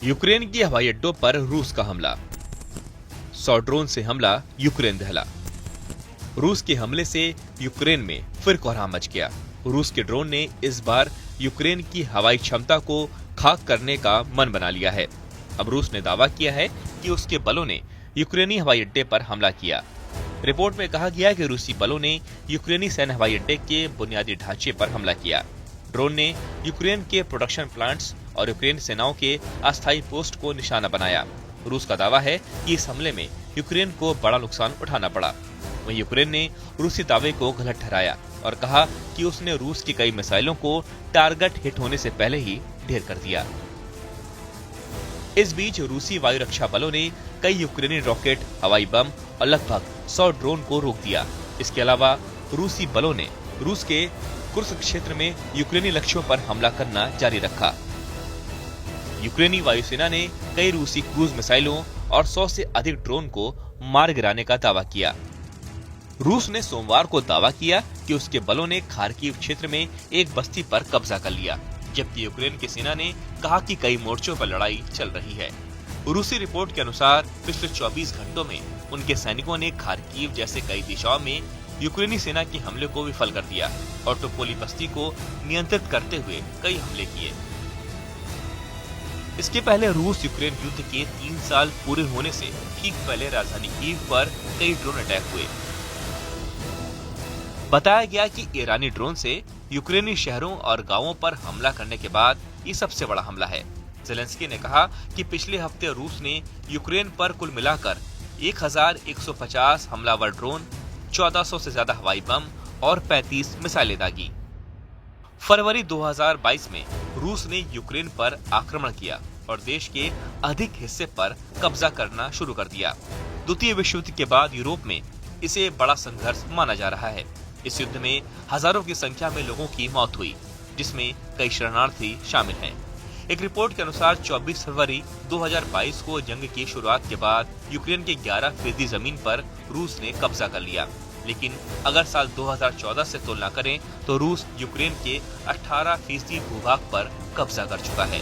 Ukraine के हवाई अड्डों पर रूस का हमला। 100 ड्रोन से हमला, यूक्रेन दहला। रूस के हमले से यूक्रेन में फिर कोहराम मच गया। रूस के ड्रोन ने इस बार यूक्रेन की हवाई क्षमता को खाक करने का मन बना लिया है। अब रूस ने दावा किया है कि उसके बलों ने यूक्रेनी हवाई अड्डे पर हमला किया। रिपोर्ट में कहा गया कि रूसी बलों ने यूक्रेनी सैन्य हवाई अड्डे के बुनियादी ढांचे पर हमला किया। ड्रोन ने यूक्रेन के प्रोडक्शन प्लांट्स और यूक्रेन सेनाओं के अस्थायी पोस्ट को निशाना बनाया। रूस का दावा है कि इस हमले में यूक्रेन को बड़ा नुकसान उठाना पड़ा। वहीं यूक्रेन ने रूसी दावे को गलत ठहराया और कहा कि उसने रूस की कई मिसाइलों को टारगेट हिट होने से पहले ही ढेर कर दिया। इस बीच रूसी वायु रक्षा बलों ने कई यूक्रेनी रॉकेट, हवाई बम और लगभग 100 ड्रोन को रोक दिया। इसके अलावा रूसी बलों ने रूस के कुर्स्क क्षेत्र में यूक्रेनी लक्ष्यों पर हमला करना जारी रखा। यूक्रेनी वायुसेना ने कई रूसी क्रूज मिसाइलों और 100 से अधिक ड्रोन को मार गिराने का दावा किया। रूस ने सोमवार को दावा किया कि उसके बलों ने खार्किव क्षेत्र में एक बस्ती पर कब्जा कर लिया, जबकि यूक्रेन की सेना ने कहा कि कई मोर्चों पर लड़ाई चल रही है। रूसी रिपोर्ट के अनुसार पिछले 24 घंटों में उनके सैनिकों ने खार्किव जैसे कई दिशाओं में यूक्रेनी सेना के हमले को विफल कर दिया और टोपोली बस्ती को नियंत्रित करते हुए कई हमले किए। इसके पहले रूस यूक्रेन युद्ध के 3 साल पूरे होने से ठीक पहले राजधानी कीव पर कई ड्रोन अटैक हुए। बताया गया कि ईरानी ड्रोन से यूक्रेनी शहरों और गांवों पर हमला करने के बाद ये सबसे बड़ा हमला है। ज़ेलेंस्की ने कहा कि पिछले हफ्ते रूस ने यूक्रेन पर कुल मिलाकर 1150 हमलावर ड्रोन, 1400 से ज्यादा हवाई बम और 35 मिसाइलें दागी। फरवरी 2022 में रूस ने यूक्रेन पर आक्रमण किया और देश के अधिक हिस्से पर कब्जा करना शुरू कर दिया। द्वितीय विश्व युद्ध के बाद यूरोप में इसे बड़ा संघर्ष माना जा रहा है। इस युद्ध में हजारों की संख्या में लोगों की मौत हुई, जिसमें कई शरणार्थी शामिल हैं। एक रिपोर्ट के अनुसार 24 फरवरी 2022 को जंग की शुरुआत के बाद यूक्रेन के 11% जमीन पर रूस ने कब्जा कर लिया। लेकिन अगर साल 2014 से तुलना करें तो रूस यूक्रेन के 18% भूभाग पर कब्जा कर चुका है।